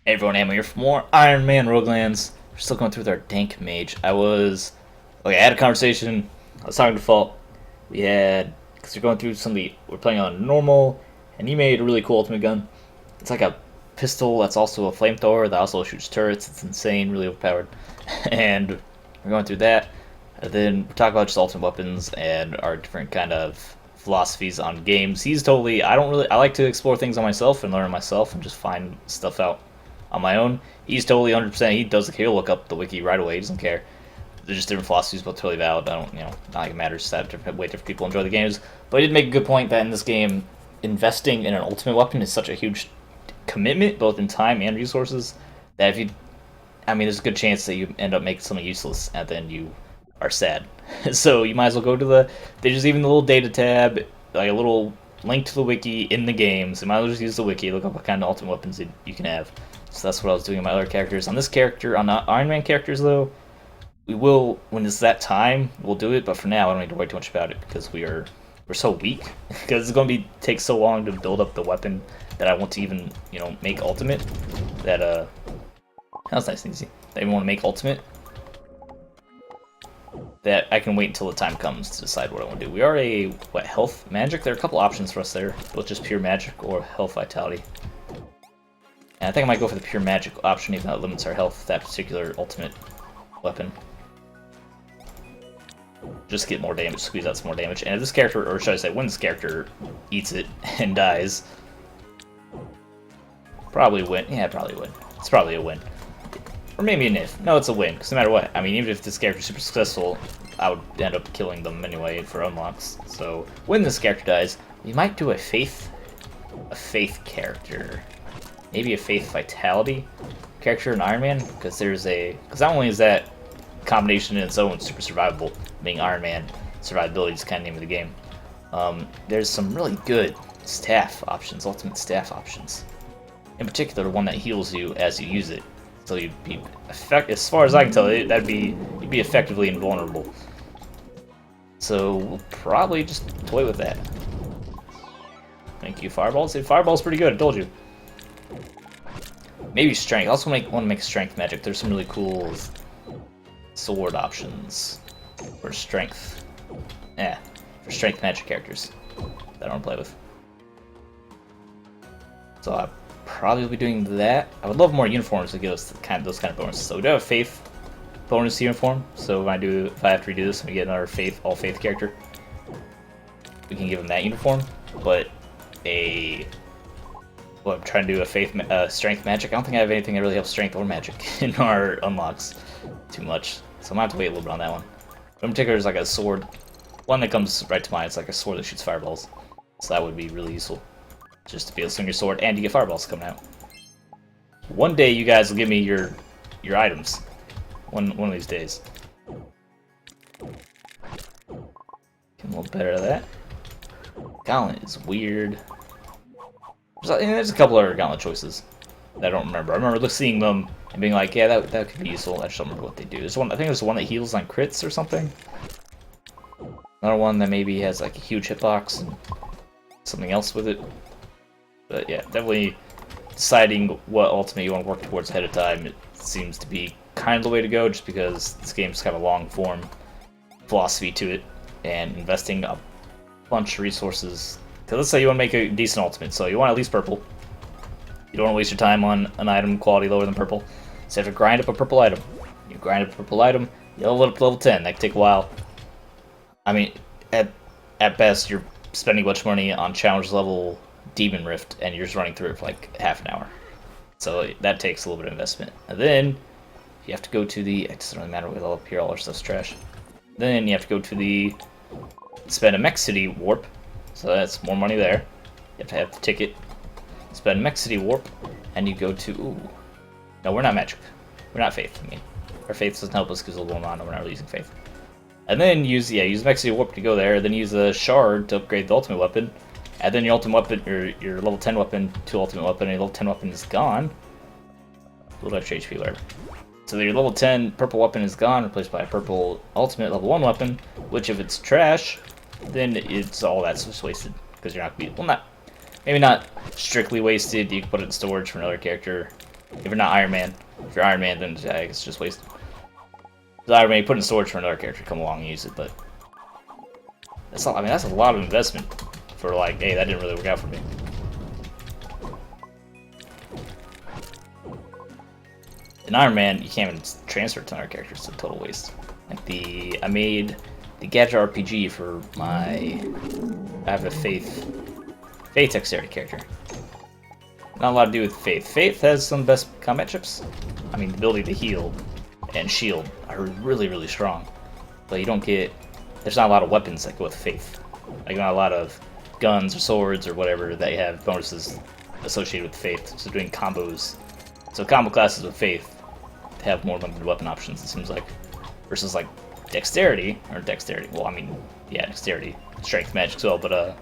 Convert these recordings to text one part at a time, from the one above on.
Hey everyone, Ammo here for more Ironman Roguelands. We're still going through with our Dank Mage. I had a conversation. I was talking to Fault. Because we're going through we're playing on normal, and he made a really cool ultimate gun. It's like a pistol that's also a flamethrower that also shoots turrets. It's insane, really overpowered. And we're going through that. And then we're talking about just ultimate weapons and our different kind of philosophies on games. I like to explore things on myself and learn myself and just find stuff out on my own. He's totally 100%. He'll look up the wiki right away. He doesn't care. There's just different philosophies, but totally valid. I don't, not like it matters that different people enjoy the games. But he did make a good point that in this game, investing in an ultimate weapon is such a huge commitment, both in time and resources, that there's a good chance that you end up making something useless, and then you are sad. So you might as well go to there's even the little data tab, like a little link to the wiki in the game. So you might as well just use the wiki, look up what kind of ultimate weapons you can have. So that's what I was doing on my other characters. On this character, on the Iron Man characters though, we will, when it's that time, we'll do it. But for now, I don't need to worry too much about it because we're so weak. Because it's going to take so long to build up the weapon that I want to even make ultimate. That's nice and easy. That I want to make ultimate. That I can wait until the time comes to decide what I want to do. We are health magic? There are a couple options for us there, both just pure magic or health vitality. And I think I might go for the pure magic option, even though it limits our health, that particular ultimate weapon. Just get more damage, squeeze out some more damage. And if this character, or should I say, when this character eats it and dies, probably win. Yeah, probably win. It's probably a win. Or maybe an if. No, it's a win, because no matter what, even if this character's super successful, I would end up killing them anyway for unlocks. So, when this character dies, we might do a faith character. Maybe a faith vitality character in Iron Man, because not only is that combination in its own super survivable, being Iron Man, survivability is kind of name of the game. There's some really good staff options, ultimate staff options. In particular, one that heals you as you use it. So you'd be as far as I can tell, you'd be effectively invulnerable. So we'll probably just toy with that. Thank you, fireballs. Fireball's pretty good. I told you. Maybe strength. I also want to make strength magic. There's some really cool sword options for strength. Yeah, for strength magic characters that I want to play with. So I probably will be doing that. I would love more uniforms to give us those kind of bonuses. So we do have a faith bonus uniform. So if I have to redo this and we get another all faith character, we can give him that uniform. But I'm trying to do a faith strength magic. I don't think I have anything that really helps strength or magic in our unlocks too much. So I might have to wait a little bit on that one. But in particular, there's like a sword. One that comes right to mind. It's like a sword that shoots fireballs. So that would be really useful. Just to be able to swing your sword and you get fireballs coming out. One day you guys will give me your items. One of these days. Get a little better at that. Gauntlet is weird. There's a couple other gauntlet choices that I don't remember. I remember seeing them and being like, yeah, that could be useful. I just don't remember what they do. I think there's one that heals on crits or something. Another one that maybe has like a huge hitbox and something else with it. But yeah, definitely deciding what ultimate you want to work towards ahead of time, it seems to be kind of the way to go, just because this game's kind of a long form philosophy to it, and investing a bunch of resources. So let's say you want to make a decent ultimate, so you want at least purple. You don't want to waste your time on an item quality lower than purple. So you have to grind up a purple item. You grind up a purple item, you level it up to level 10. That could take a while. At best, you're spending a bunch of money on challenge level Demon Rift, and you're just running through it for like half an hour. So that takes a little bit of investment. And then you have to go to it doesn't really matter, with all up here, all our stuff's trash. Then you have to go to spend a Mech City warp, so that's more money there. You have to have the ticket, spend Mech City warp, and you go to, no, we're not magic. We're not faith, our faith doesn't help us because of the low mana, we're not really using faith. And then use Mech City warp to go there, then use the shard to upgrade the ultimate weapon. And then your ultimate weapon, or your level 10 weapon to ultimate weapon, and your level 10 weapon is gone. A little extra HP, whatever. So your level 10 purple weapon is gone, replaced by a purple ultimate level 1 weapon, which if it's trash, then it's all that's just wasted. Because you're not going to be, maybe not strictly wasted, you can put it in storage for another character. If you're not Iron Man. If you're Iron Man, then yeah, it's just wasted. If Iron Man, you put in storage for another character to come along and use it, but that's all. I mean, that's a lot of investment for like, hey, that didn't really work out for me. In Iron Man, you can't even transfer it to another character. It's a total waste. Like I made the Gadget RPG for my. I have a Faith Dexterity character. Not a lot to do with Faith. Faith has some best combat chips. I mean, the ability to heal and shield are really, really strong. But you don't get. There's not a lot of weapons that go with Faith. Like, not a lot of guns or swords or whatever that have bonuses associated with Faith. So doing combos. So combo classes with Faith have more limited weapon options, it seems like. Versus, like, Dexterity. Well, I mean, yeah, Dexterity. Strength, magic as well. But,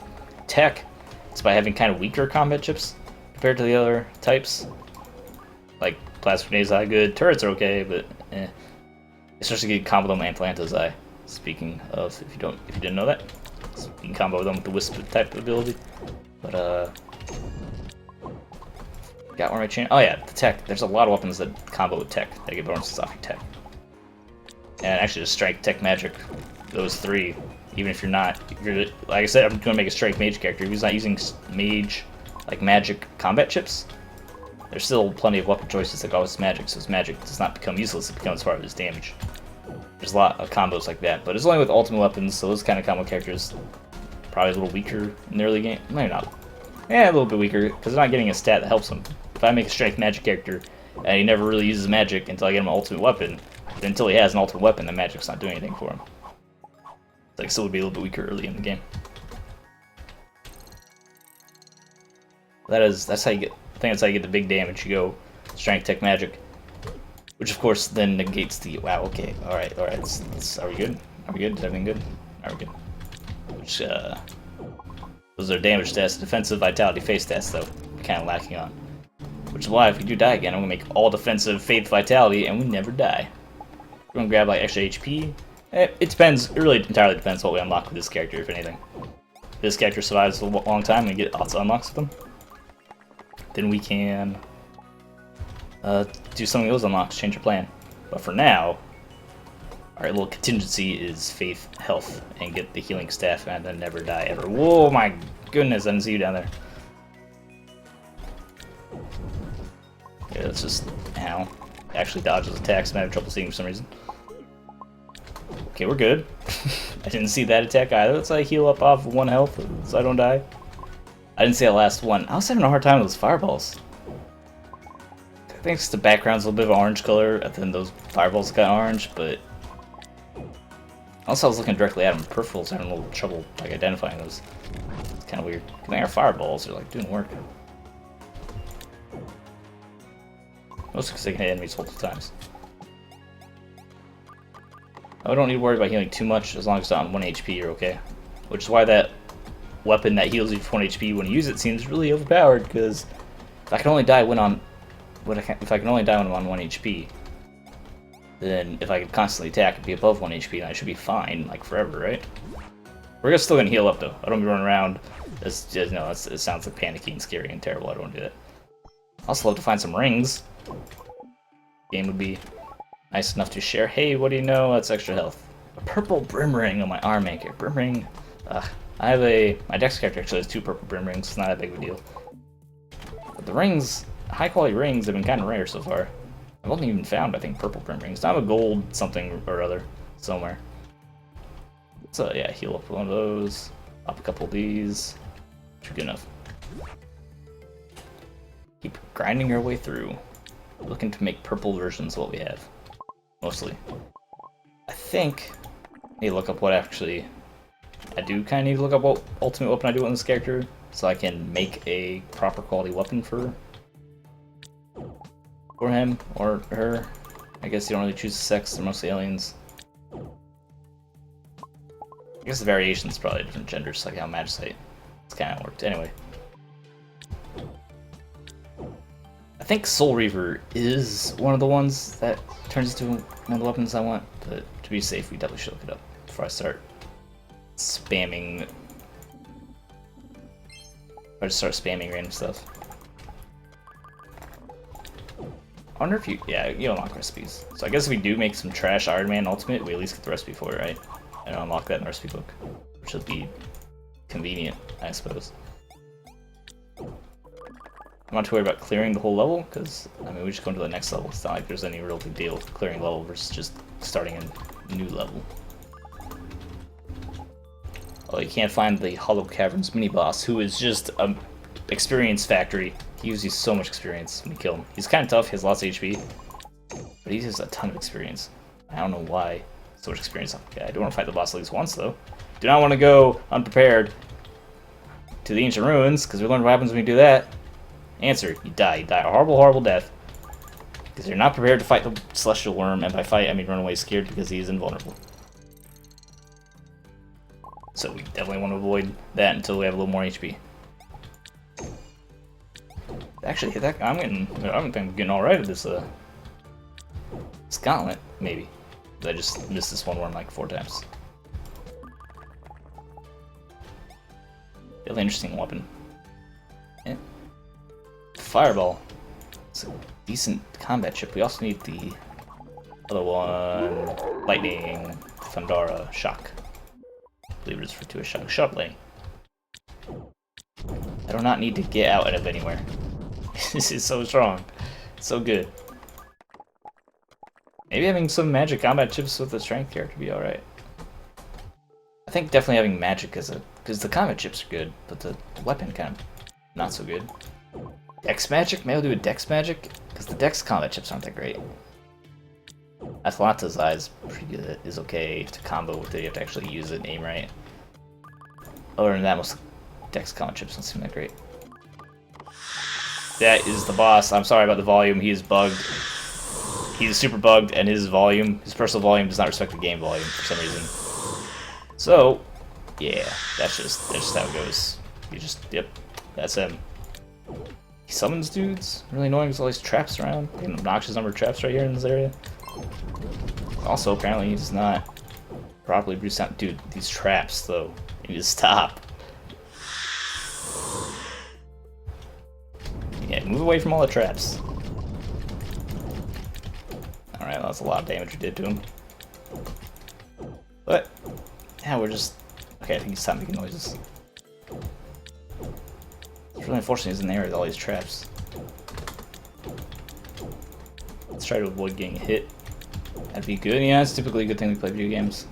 Tech, it's by having kind of weaker combat chips compared to the other types. Like, Plasma Grenades are good, turrets are okay, but eh. Especially you can combo them with Atalanta's Eye. Speaking of, if you didn't know that, so you can combo them with the Wisp type ability. But got one right chain. Oh yeah, the Tech. There's a lot of weapons that combo with Tech that get bonuses off your Tech. And actually, just Strike, Tech, Magic, those three. Even if you're not, like I said, I'm gonna make a Strike Mage character. If he's not using Mage, like Magic combat chips, there's still plenty of weapon choices that go with Magic, so his Magic does not become useless, it becomes part of his damage. There's a lot of combos like that, but it's only with ultimate weapons, so those kind of combo characters probably a little weaker in the early game. Maybe not. Yeah, a little bit weaker, because they're not getting a stat that helps them. If I make a Strength Magic character, and he never really uses Magic until I get him an ultimate weapon, then until he has an ultimate weapon, the Magic's not doing anything for him. Like, still would be a little bit weaker early in the game. That's how you get. I think that's how you get the big damage. You go Strength, Tech, Magic, which of course then negates the. Wow. Okay. All right. Are we good? Are we good? Is everything good? Are we good? Which those are damage stats, defensive, vitality, face stats though. Kind of lacking on. Which is why if we do die again, I'm gonna make all defensive, faith, vitality, and we never die. We're gonna grab like extra HP. It depends. It really entirely depends what we unlock with this character, if anything. If this character survives a long time and we get lots of unlocks with them, then we can do some of those unlocks, change our plan. But for now, our little contingency is faith, health, and get the healing staff and then never die ever. Whoa, my goodness, I didn't see you down there. Yeah, let's just, ow. Actually dodges attacks, I'm having trouble seeing for some reason. Okay, we're good. I didn't see that attack either. Let's heal up off of 1 health so I don't die. I didn't see that last one. I was having a hard time with those fireballs. I think it's the background's a little bit of an orange color, and then those fireballs got orange, but also I was looking directly at them. Peripherals having a little trouble like identifying those. It's kind of weird. I think our fireballs are like doing work. Mostly because they can hit enemies multiple times. I don't need to worry about healing too much as long as it's on 1 HP, you're okay. Which is why that weapon that heals you for 1 HP when you use it seems really overpowered, because if I can only die when I'm on 1 HP, then if I could constantly attack and be above 1 HP, then I should be fine, like forever, right? We're still gonna heal up though. I don't be running around. It sounds like panicky and scary and terrible. I don't want to do that. I also love to find some rings. Game would be nice enough to share. Hey, what do you know? That's extra health. A purple brim ring on my arm anchor. Brim ring. I have my Dex character actually has 2 purple brim rings. It's not that big of a deal. But the rings, high quality rings, have been kind of rare so far. I've only even found, I think, purple brim rings. I have a gold something or other somewhere. So yeah, heal up one of those. Pop a couple of these. Good enough. Keep grinding our way through. Looking to make purple versions of what we have. Mostly. I think I need to look up what actually. I do kind of need to look up what ultimate weapon I do on this character so I can make a proper quality weapon for him or her. I guess you don't really choose the sex, they're mostly aliens. I guess the variation is probably different genders, like how Magicite. It's kind of worked. Anyway. I think Soul Reaver is one of the ones that turns into one of the weapons I want, but to be safe, we definitely should look it up before I start spamming. Or just start spamming random stuff. I wonder if you unlock recipes. So I guess if we do make some trash Ironman Ultimate, we at least get the recipe for it, right? And unlock that in the recipe book, which would be convenient, I suppose. I'm not too worried about clearing the whole level, because, I mean, we just go into the next level. It's not like there's any real big deal with clearing level versus just starting a new level. Oh, you can't find the Hollow Caverns mini-boss, who is just a experience factory. He gives you so much experience when you kill him. He's kind of tough, he has lots of HP, but he has a ton of experience. I don't know why so much experience. Yeah, I do want to fight the boss at least once, though. Do not want to go unprepared to the Ancient Ruins, because we learned what happens when you do that. Answer, you die. You die a horrible, horrible death. Because you're not prepared to fight the Celestial Worm, and by fight, I mean run away scared because he is invulnerable. So we definitely want to avoid that until we have a little more HP. Actually, I'm getting alright at this, this gauntlet, maybe. But I just missed this one worm like 4 times. Really interesting weapon. Yeah. Fireball. It's a decent combat chip. We also need the other one. Lightning. Thundara. Shock. I believe it is referred to as shock. Shut up, Lane. I do not need to get out of anywhere. This is so strong. So good. Maybe having some magic combat chips with the strength character would be alright. I think definitely having magic because the combat chips are good, but the weapon kind of not so good. Dex magic? Maybe I'll do a dex magic? Because the dex combat chips aren't that great. Athlanta's Eye is pretty good, is okay to combo with it, you have to actually use it and aim right. Other than that, most dex combat chips don't seem that great. That is the boss. I'm sorry about the volume, he is bugged. He's super bugged, and his personal volume does not respect the game volume for some reason. So, yeah, that's just how it goes. Yep, that's him. He summons dudes. Really annoying because all these traps around. An obnoxious number of traps right here in this area. Also, apparently he's not properly Bruce out. Dude, these traps, though. You need to stop. Yeah, move away from all the traps. Alright, that's a lot of damage we did to him. But, yeah, we're just... Okay, I think he's time making noises. It's really unfortunate he's in the area with all these traps. Let's try to avoid getting hit. That'd be good. Yeah, it's typically a good thing we play video games.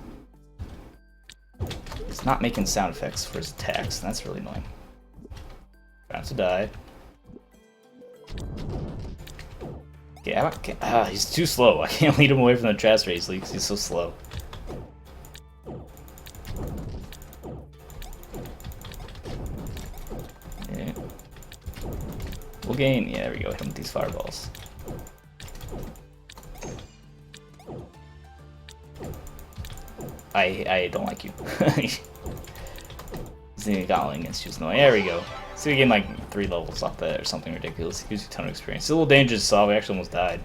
He's not making sound effects for his attacks, and that's really annoying. About to die. Okay, he's too slow. I can't lead him away from the traps race because he's so slow. Yeah. We'll gain. Yeah, there we go. Hit him with these fireballs. I don't like you. He's Gauntlet against you is annoying. There we go. So we gain like 3 levels off that or something ridiculous. It gives you a ton of experience. It's a little dangerous to solve. We actually almost died.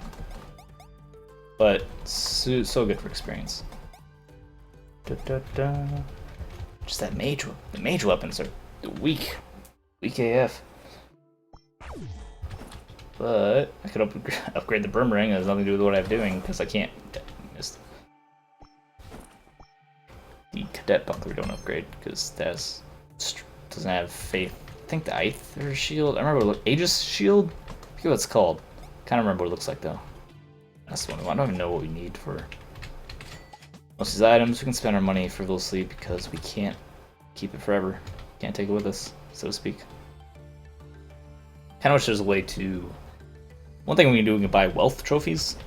But so good for experience. Just that mage. The mage weapons are weak. Weak AF. But I could upgrade the boomerang. It has nothing to do with what I'm doing because I can't. Missed. The cadet buckler don't upgrade because that doesn't have faith. I think the Aether shield. I remember Aegis shield. I forget what it's called. Kind of remember what it looks like though. That's the one. I don't even know what we need for most of these items. We can spend our money frivolously because we can't keep it forever. Can't take it with us, so to speak. Kind of wish there's a way to. One thing we can do, we can buy wealth trophies.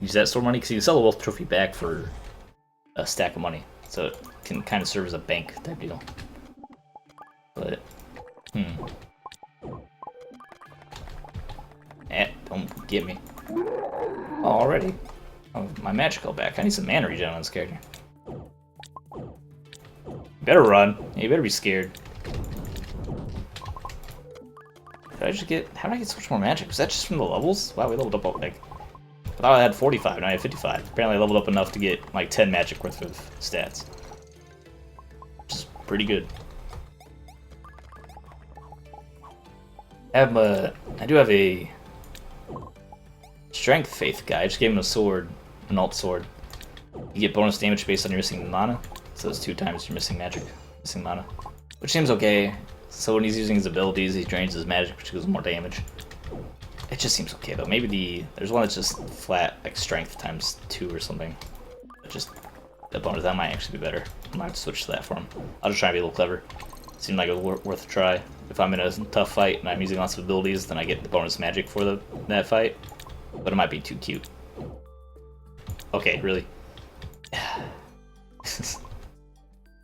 Use that store money because you can sell a wealth trophy back for a stack of money, so it can kind of serve as a bank type deal. But don't get me. Oh, already. Oh, my magical back. I need some mana regen on this character. You better run. You better be scared. Did I just get? How did I get so much more magic? Was that just from the levels? Wow, we leveled up like. I thought I had 45, now I have 55. Apparently I leveled up enough to get like 10 magic worth of stats. Which is pretty good. I do have a Strength Faith guy. I just gave him a sword, an alt sword. You get bonus damage based on your missing mana. So it's 2 times your missing mana. Which seems okay. So when he's using his abilities, he drains his magic, which gives more damage. It just seems okay though. Maybe there's one that's just flat, like strength times 2 or something. But just the bonus, that might actually be better. I might have to switch to that for him. I'll just try and be a little clever. Seemed like it was worth a try. If I'm in a tough fight and I'm using lots of abilities, then I get the bonus magic for that fight. But it might be too cute. Okay, really.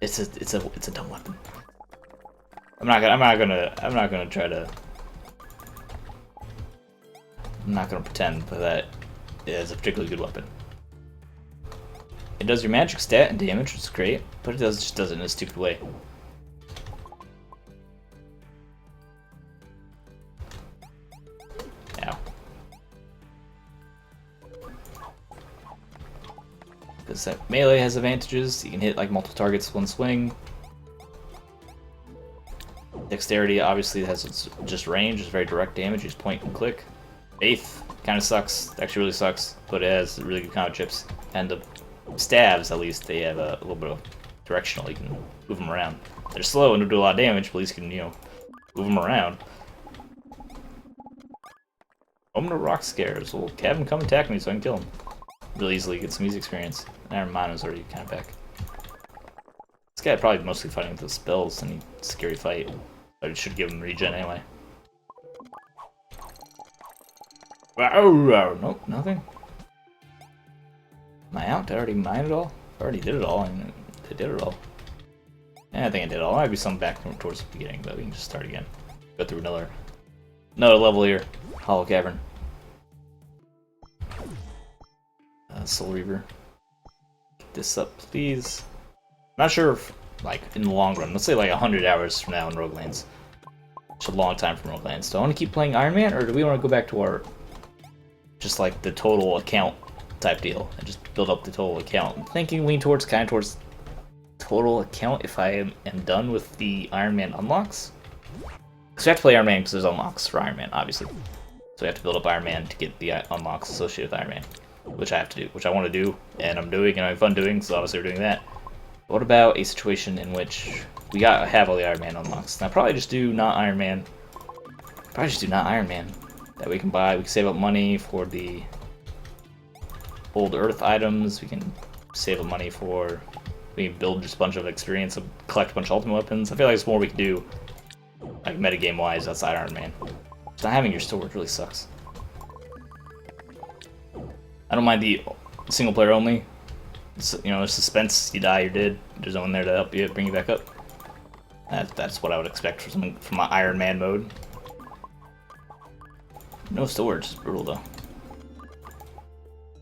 It's a dumb weapon. I'm not gonna pretend that it is a particularly good weapon. It does your magic stat and damage, which is great, but it just does it in a stupid way. Ow. Because that melee has advantages, you can hit like multiple targets one swing. Dexterity obviously has just range, it's very direct damage, you just point and click. Faith kind of sucks, actually really sucks, but it has really good combo chips. And the stabs, at least, they have a little bit of directional, you can move them around. They're slow and do a lot of damage, but at least you can, you know, move them around. Omen of Rock Scares, well, have him come attack me so I can kill him. Really easily, get some easy experience. Ironman is already kind of back. This guy probably mostly fighting with the spells, and he's a scary fight. But it should give him regen anyway. Nope, nothing. Am I out? Did I already mine it all? I already did it all, and I did it all. Yeah, I think I did it all. Might be some back towards the beginning, but we can just start again. Go through another level here. Hollow Cavern. Soul Reaver. Get this up, please. I'm not sure if, like, in the long run, let's say like 100 hours from now in Roguelands. It's a long time from Roguelands. Do I want to keep playing Ironman, or do we want to go back to our, just like the total account type deal, and just build up the total account? I'm thinking lean towards, kind of towards total account if I am done with the Ironman unlocks. Because we have to play Ironman because there's unlocks for Ironman, obviously. So we have to build up Ironman to get the unlocks associated with Ironman. Which I have to do, which I want to do, and I'm doing, and I'm having fun doing, so obviously we're doing that. What about a situation in which we have all the Iron Man unlocks? And I probably just do not Iron Man. That we can buy. We can save up money for the old Earth items. We can save up money for. We can build just a bunch of experience, collect a bunch of ultimate weapons. I feel like there's more we can do, like metagame wise, outside Iron Man. Not having your sword really sucks. I don't mind the single player only. You know, there's suspense. You die, you're dead. There's no one there to help you, bring you back up. That's what I would expect from my Iron Man mode. No swords, brutal though.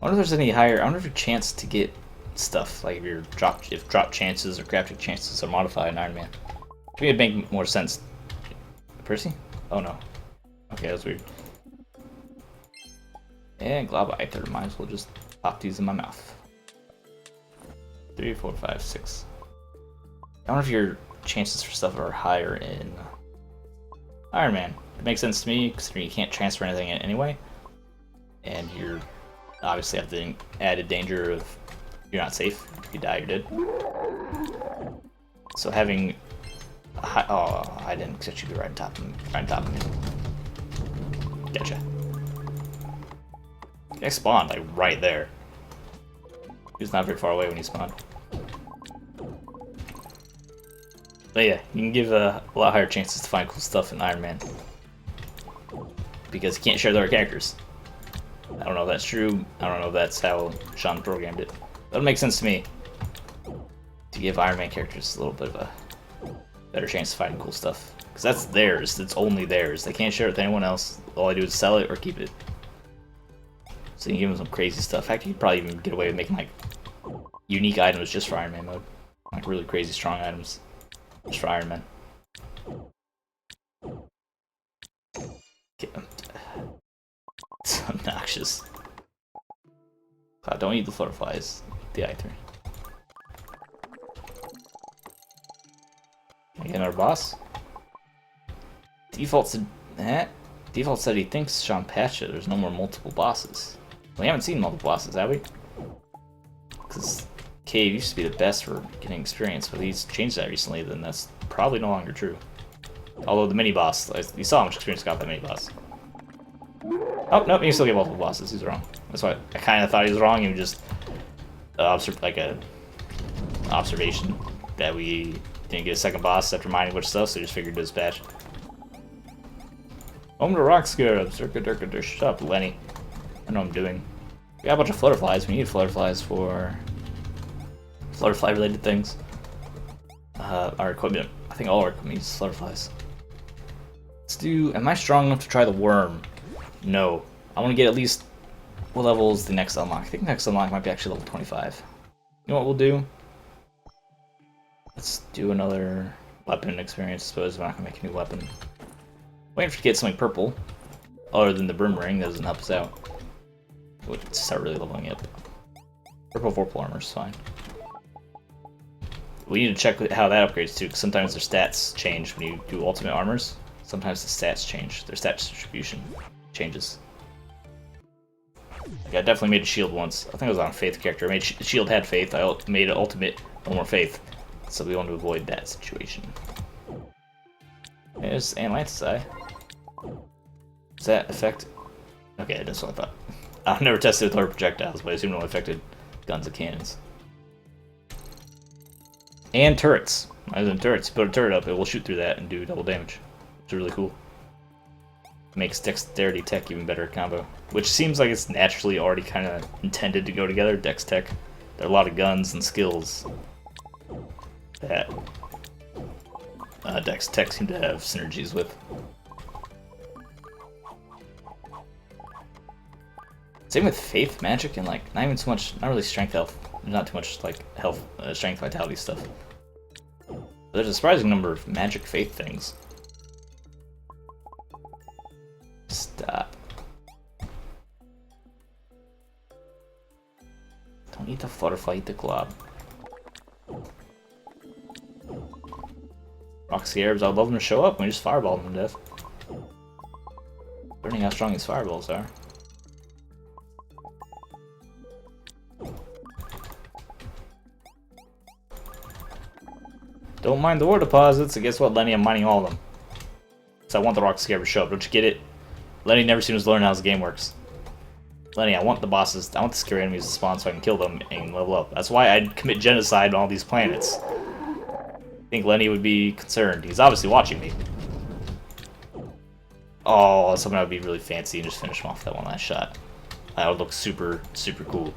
I wonder if there's any higher. I wonder if your chance to get stuff, like if drop chances or crafting chances are modified in Iron Man. I think it'd make more sense. Percy? Oh no. Okay, that's weird. And Glob Ether, might as well just pop these in my mouth. 3, 4, 5, 6. I wonder if your chances for stuff are higher in Iron Man. It makes sense to me, considering you can't transfer anything in anyway. And you're obviously have the added danger of you're not safe. If you die, you're dead. So having a high, oh, I didn't expect you to be right on top of me. Gotcha. I spawned like right there. He was not very far away when he spawned. But yeah, you can give a lot higher chances to find cool stuff in Iron Man. Because you can't share the other characters. I don't know if that's true. I don't know if that's how Sean programmed it. But it makes sense to me. To give Iron Man characters a little bit of a better chance of finding cool stuff. Because that's theirs. It's only theirs. They can't share it with anyone else. All I do is sell it or keep it. So you can give them some crazy stuff. In fact, you could probably even get away with making like unique items just for Iron Man mode. Like really crazy strong items. Just for Iron Man. It's obnoxious. God, don't eat the butterflies. The Ether. Can I get another boss? Defaults to that. Default said he thinks Sean patched it. There's no more multiple bosses. We haven't seen multiple bosses, have we? Because Cave used to be the best for getting experience, but he's changed that recently, then that's probably no longer true. Although the mini-boss, you saw how much experience got that mini-boss. Oh, nope, you still get multiple bosses. He's wrong. That's why I kind of thought he was wrong. He was just like a observation that we didn't get a second boss after mining a bunch of stuff, so he just figured to dispatch. Home to Rock Scarab. Shut up, Lenny. I know what I'm doing. We got a bunch of flutterflies. We need flutterflies for flutterfly related things. Our equipment. I think all our equipment needs flutterflies. Let's do. Am I strong enough to try the worm? No. I want to get at least. What level is the next unlock? I think the next unlock might be actually level 25. You know what we'll do? Let's do another weapon experience. I suppose we're not gonna make a new weapon. Waiting for to get something purple, other than the broom ring. That doesn't help us out. We'll start really leveling up. Purple vorpal armor is fine. We need to check how that upgrades too, because sometimes their stats change when you do ultimate armors. Sometimes the stats change. Their stats distribution changes. Like I definitely made a shield once. I think I was on a faith character. I made shield had faith. I made an ultimate no more faith. So we want to avoid that situation. There's Atlantis Eye. Does that affect? Okay, that's what I thought. I've never tested with other projectiles, but I assume it only affected guns and cannons. And turrets. Other than turrets, put a turret up, it will shoot through that and do double damage. Which is really cool. Makes dexterity tech even better combo. Which seems like it's naturally already kind of intended to go together, dex tech. There are a lot of guns and skills that dex tech seem to have synergies with. Same with faith, magic, and like not even so much, not really strength, health. Not too much like health, strength, vitality stuff. There's a surprising number of magic faith things. Stop. Don't eat the butterfly, eat the glob. Rock Scarabs, I'd love them to show up and we just fireball them to death. Learning how strong these fireballs are. Don't mind the ore deposits, and guess what, Lenny? I'm mining all of them. So I want the Rock Scarab to show up. Don't you get it? Lenny never seems to learn how this game works. Lenny, I want the bosses, I want the scary enemies to spawn so I can kill them and level up. That's why I'd commit genocide on all these planets. I think Lenny would be concerned. He's obviously watching me. Oh, something that would be really fancy and just finish him off that one last shot. That would look super, super cool.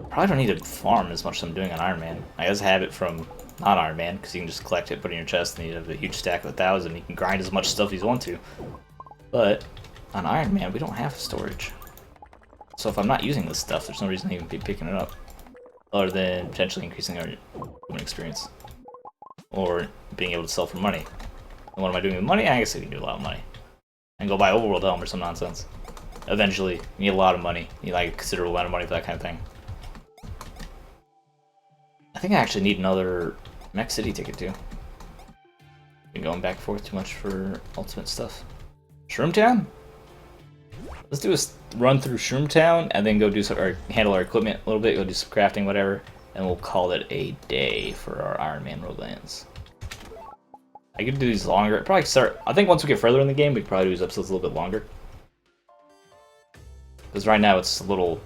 Probably don't need to farm as much as I'm doing on Ironman. I guess I have it from not Ironman, because you can just collect it, put it in your chest, and you have a huge stack of 1,000. You can grind as much stuff as you want to. But on Ironman, we don't have storage. So if I'm not using this stuff, there's no reason to even be picking it up. Other than potentially increasing our human experience. Or being able to sell for money. And what am I doing with money? I guess I can do a lot of money. And go buy Overworld Helm or some nonsense. Eventually, you need a lot of money. You need like a considerable amount of money for that kind of thing. I think I actually need another Mech City ticket too. Been going back and forth too much for ultimate stuff. Shroomtown? Let's do a run through Shroomtown and then go do some, or handle our equipment a little bit, go do some crafting, whatever, and we'll call it a day for our Ironman Roguelands. I could do these longer. Probably start. I think once we get further in the game, we could probably do these episodes a little bit longer. Because right now it's a little.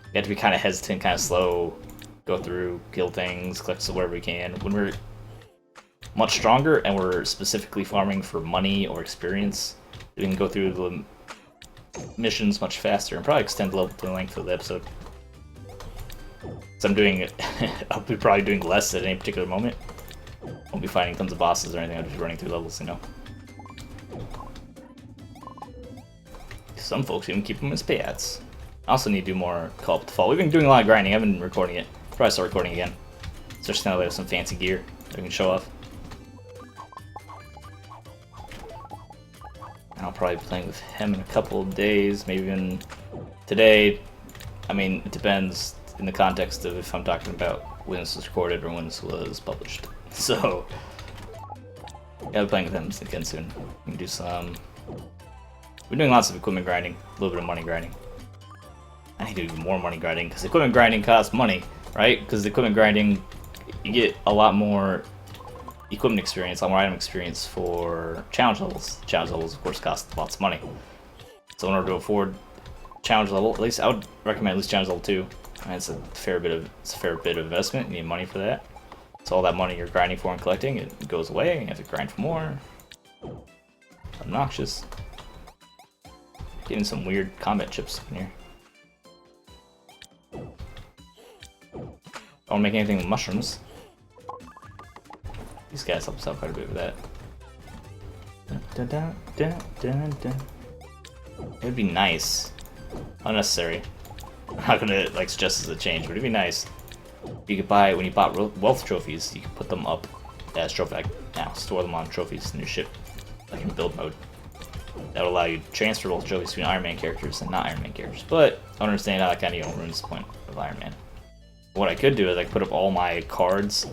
You have to be kind of hesitant, kind of slow. Go through, kill things, collect whatever we can. When we're much stronger and we're specifically farming for money or experience, we can go through the missions much faster and probably extend the length of the episode. So I'm doing it. I'll be probably doing less at any particular moment. Won't be fighting tons of bosses or anything. I'll just be running through levels, you know. Some folks even keep them as payouts. I also need to do more Call Up to Fall. We've been doing a lot of grinding. I haven't been recording it. Probably start recording again. Especially now that we have some fancy gear that we can show off. And I'll probably be playing with him in a couple of days, maybe even today. I mean, it depends in the context of if I'm talking about when this was recorded or when this was published. So, yeah, I'll be playing with him again soon. We can do some... We're doing lots of equipment grinding, a little bit of money grinding. I need to do even more money grinding, because equipment grinding costs money, right? Because equipment grinding, you get a lot more equipment experience, a lot more item experience for challenge levels. Challenge levels, of course, cost lots of money. So in order to afford challenge level, at least I would recommend at least challenge level 2. And it's a fair bit of investment. You need money for that. So all that money you're grinding for and collecting, it goes away, and you have to grind for more. Obnoxious. Getting some weird combat chips in here. Don't make anything with mushrooms. These guys help us out quite a bit with that. It would be nice. Unnecessary. I'm not gonna like suggest this as a change, but it'd be nice. You could buy, when you bought wealth trophies, you could put them up as trophy. Now, store them on trophies in your ship, like in build mode. That would allow you to transfer wealth trophies between Iron Man characters and not Iron Man characters. But I don't understand how that kind of ruins the point of Iron Man. What I could do is I could put up all my cards.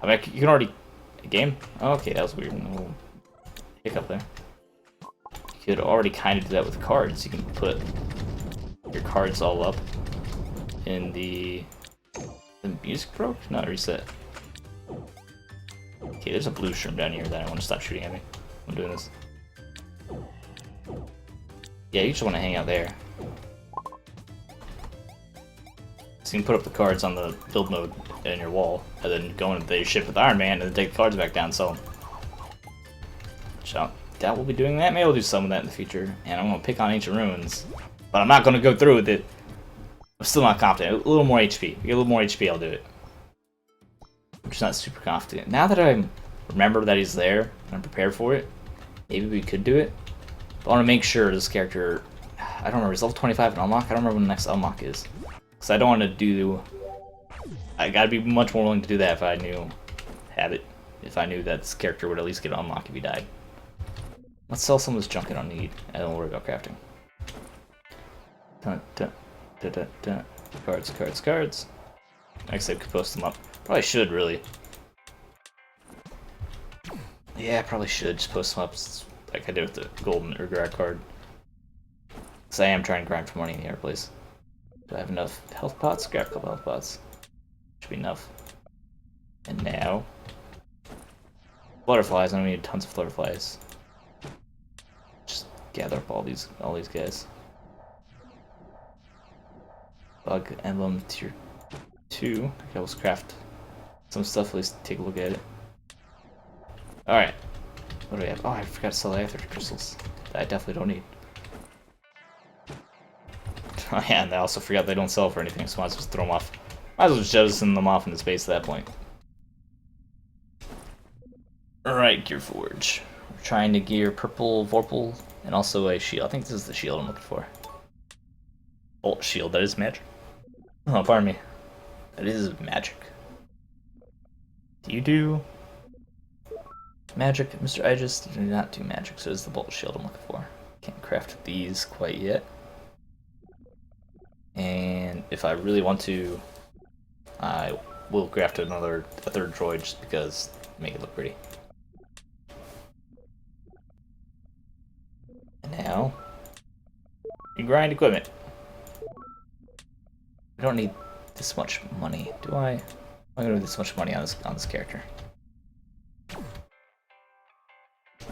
I mean, you can already... Game? Oh, okay, that was weird. A little hiccup there. You could already kind of do that with cards. You can put your cards all up in the music broke? No, reset. Okay, there's a blue shroom down here that I want to stop shooting at me. I'm doing this. Yeah, you just want to hang out there. So you can put up the cards on the build mode in your wall, and then go into the ship with Iron Man, and then take the cards back down and sell them. So, that will be doing that. Maybe we'll do some of that in the future. And I'm going to pick on Ancient Ruins, but I'm not going to go through with it. I'm still not confident. A little more HP. If we get a little more HP, I'll do it. I'm just not super confident. Now that I remember that he's there, and I'm prepared for it, maybe we could do it. But I want to make sure this character... I don't remember, is level 25 an unlock? I don't remember when the next unlock is. Because I don't want to do... I gotta be much more willing to do that if I knew... If I knew that this character would at least get an unlock if he died. Let's sell some of this junk I don't need, and then we'll worry about crafting. Dun, dun, dun, dun, dun. Cards, cards, cards. Next I could post them up. Probably should, really. Yeah, I probably should just post them up like I did with the golden Urgrad card. Because I am trying to grind for money in the air place. Do I have enough health pots? Grab a couple health pots. Should be enough. And now... Butterflies, I don't need tons of butterflies. Just gather up all these guys. Bug emblem tier 2. Okay, let's craft some stuff, at least take a look at it. Alright. What do we have? Oh, I forgot to sell the Aether crystals. That I definitely don't need. Oh yeah, and I also forgot they don't sell for anything, so I might as well just throw them off. Might as well just jettison them off into space at that point. Alright, Gear Forge. We're trying to gear purple Vorpal and also a shield. I think this is the shield I'm looking for. Bolt shield, that is magic. Oh, pardon me. That is magic. Do you do magic, Mr. I just do not do magic, so it's the bolt shield I'm looking for. Can't craft these quite yet. And if I really want to, I will craft a third droid just because make it look pretty. And now, you grind equipment. I don't need this much money, do I? I'm gonna need this much money on this character.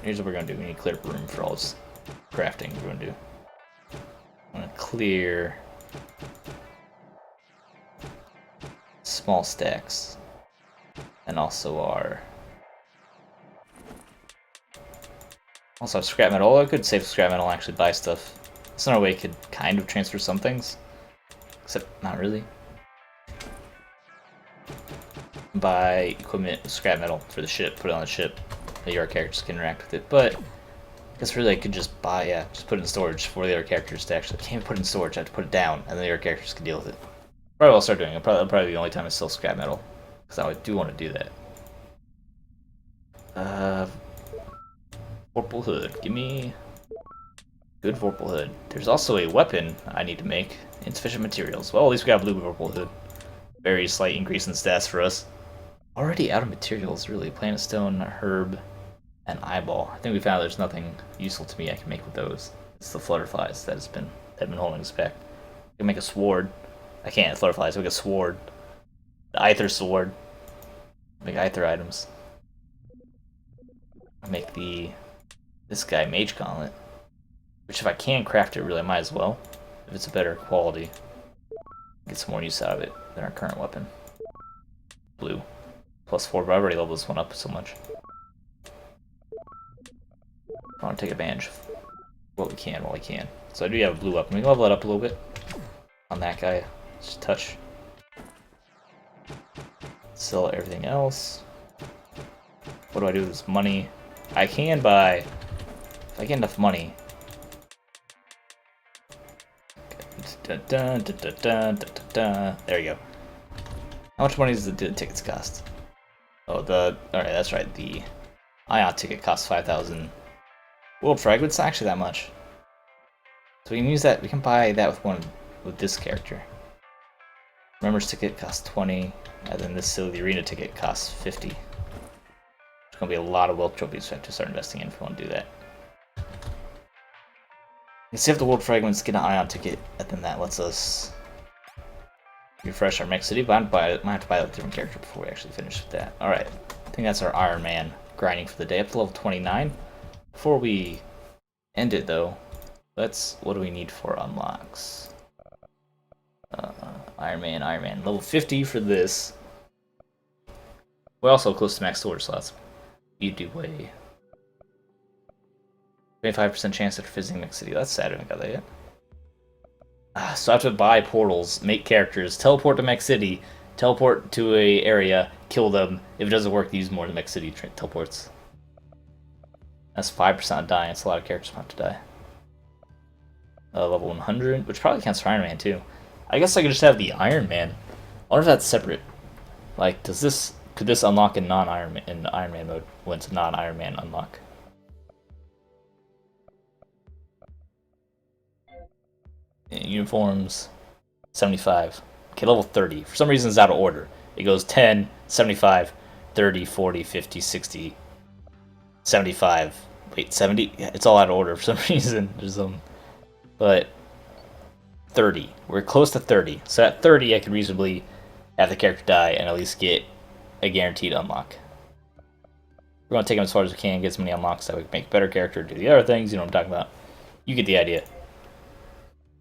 Here's what we're gonna do. We need to clear up room for all this crafting we're gonna do. I'm gonna clear small stacks, and also our scrap metal. I could save scrap metal and actually buy stuff. There's another way I could kind of transfer some things, except not really. Buy equipment with scrap metal for the ship, put it on the ship, that your characters can interact with it. But I guess really I could just buy, just put it in storage for the other characters to actually. I can't put it in storage. I have to put it down, and then the other characters can deal with it. Probably I'll start doing it. That'll probably be the only time I sell scrap metal, because I do want to do that. Vorpal hood. Give me good Vorpal hood. There's also a weapon I need to make. Insufficient materials. Well, at least we got a blue Vorpal hood. Very slight increase in stats for us. Already out of materials, really. Planet stone, herb, and eyeball. I think we found there's nothing useful to me I can make with those. It's the flutterflies that have been holding us back. I can make a sword. I can't flutterflies. Make a sword. The Aether sword. Make Aether items. I'll make this guy mage gauntlet. Which if I can craft it, really, I might as well. If it's a better quality, get some more use out of it than our current weapon. Blue. +4, but I already leveled this one up so much. I want to take advantage of what we can while we can. So I do have a blue weapon. We can level it up a little bit on that guy. Just touch. Sell everything else. What do I do with this money? I can buy, if I get enough money. There you go. How much money does the tickets cost? Oh, alright, that's right. The Ion ticket costs 5,000 world fragments. Not actually that much. So we can use that. We can buy that with this character. Members ticket costs 20, and then this silly arena ticket costs 50. There's gonna be a lot of wealth trophies we have to start investing in if we want to do that. You save the world fragments, get an Ion ticket, and then that lets us refresh our mech city. But I might have to buy a different character before we actually finish with that. Alright, I think that's our Iron Man grinding for the day up to level 29. Before we end it though, what do we need for unlocks? Iron Man. Level 50 for this. We're also close to max storage slots. You do weigh 25% chance after visiting Mech City. That's sad I haven't got that yet. So I have to buy portals, make characters, teleport to Mech City, teleport to a area, kill them. If it doesn't work, use more of the Mech City teleports. That's 5% on dying. That's a lot of characters have to die. Level 100, which probably counts for Iron Man too. I guess I could just have the Iron Man. I wonder if that's separate. Like, could this unlock in Iron Man mode when it's a non-Iron Man unlock? Uniforms, 75. Okay, level 30. For some reason it's out of order. It goes 10, 75, 30, 40, 50, 60, 75. Wait, 70? Yeah, it's all out of order for some reason. There's but 30. We're close to 30. So at 30 I can reasonably have the character die and at least get a guaranteed unlock. We're going to take him as far as we can, get as many unlocks that we can make a better character, do the other things, you know what I'm talking about. You get the idea.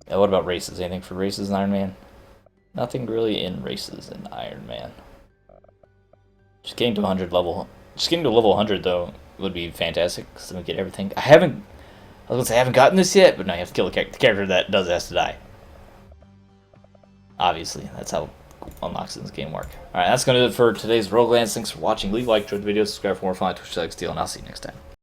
What about races? Anything for races in Iron Man? Nothing really in races in Iron Man. Just getting to 100 level. Just getting to level 100 though would be fantastic because then we get everything. I was gonna say I haven't gotten this yet, but no, you have to kill the character that does has to die. Obviously, that's how unlocks in this game work. Alright, that's gonna do it for today's Roguelands. Thanks for watching. Leave a like, enjoy the video, subscribe for more fun. Twitch, Steel, and I'll see you next time.